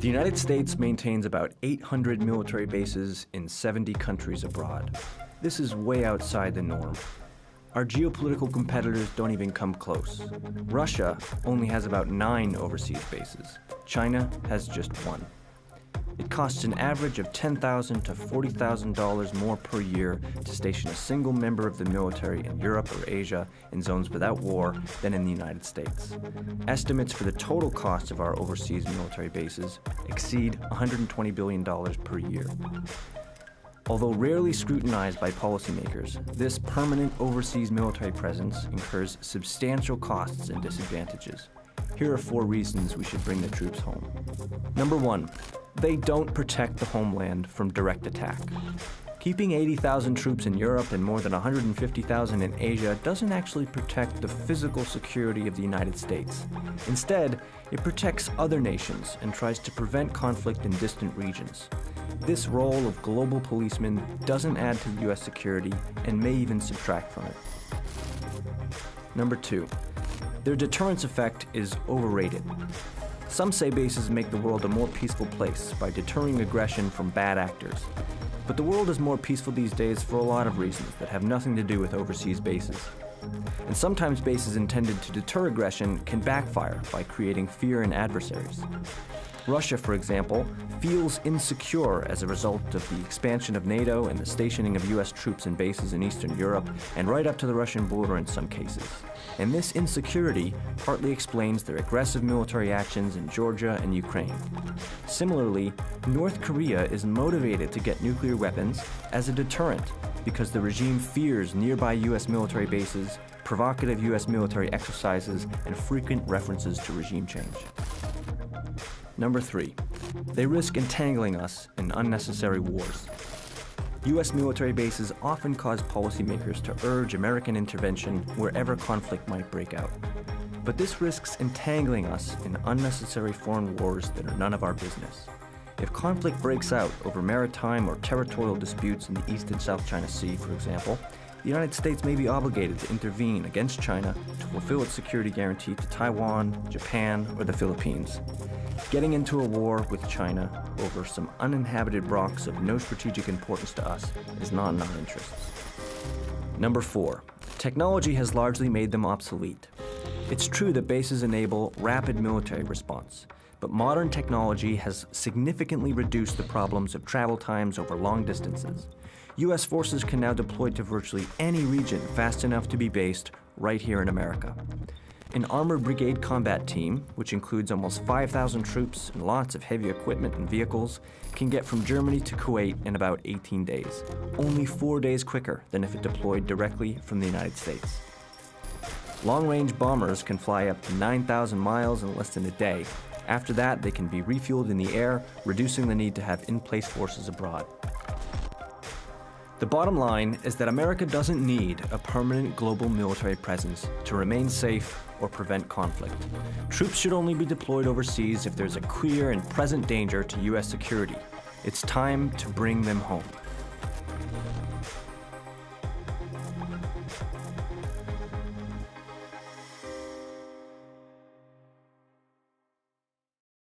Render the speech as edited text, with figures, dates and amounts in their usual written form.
The United States maintains about 800 military bases in 70 countries abroad. This is way outside the norm. Our geopolitical competitors don't even come close. Russia only has about 9 overseas bases. China has just 1. It costs an average of $10,000 to $40,000 more per year to station a single member of the military in Europe or Asia in zones without war than in the United States. Estimates for the total cost of our overseas military bases exceed $120 billion per year. Although rarely scrutinized by policymakers, this permanent overseas military presence incurs substantial costs and disadvantages. Here are 4 reasons we should bring the troops home. Number 1, they don't protect the homeland from direct attack. Keeping 80,000 troops in Europe and more than 150,000 in Asia doesn't actually protect the physical security of the United States. Instead, it protects other nations and tries to prevent conflict in distant regions. This role of global policeman doesn't add to U.S. security and may even subtract from it. Number 2, their deterrence effect is overrated. Some say bases make the world a more peaceful place by deterring aggression from bad actors. But the world is more peaceful these days for a lot of reasons that have nothing to do with overseas bases. And sometimes bases intended to deter aggression can backfire by creating fear in adversaries. Russia, for example, feels insecure as a result of the expansion of NATO and the stationing of US troops in bases in Eastern Europe and right up to the Russian border in some cases. And this insecurity partly explains their aggressive military actions in Georgia and Ukraine. Similarly, North Korea is motivated to get nuclear weapons as a deterrent because the regime fears nearby US military bases, provocative US military exercises, and frequent references to regime change. Number 3, they risk entangling us in unnecessary wars. U.S. military bases often cause policymakers to urge American intervention wherever conflict might break out. But this risks entangling us in unnecessary foreign wars that are none of our business. If conflict breaks out over maritime or territorial disputes in the East and South China Sea, for example, the United States may be obligated to intervene against China to fulfill its security guarantee to Taiwan, Japan, or the Philippines. Getting into a war with China over some uninhabited rocks of no strategic importance to us is not in our interests. Number 4, technology has largely made them obsolete. It's true that bases enable rapid military response, but modern technology has significantly reduced the problems of travel times over long distances. U.S. forces can now deploy to virtually any region fast enough to be based right here in America. An armored brigade combat team, which includes almost 5,000 troops and lots of heavy equipment and vehicles, can get from Germany to Kuwait in about 18 days, only 4 days quicker than if it deployed directly from the United States. Long-range bombers can fly up to 9,000 miles in less than a day. After that, they can be refueled in the air, reducing the need to have in-place forces abroad. The bottom line is that America doesn't need a permanent global military presence to remain safe or prevent conflict. Troops should only be deployed overseas if there's a clear and present danger to U.S. security. It's time to bring them home.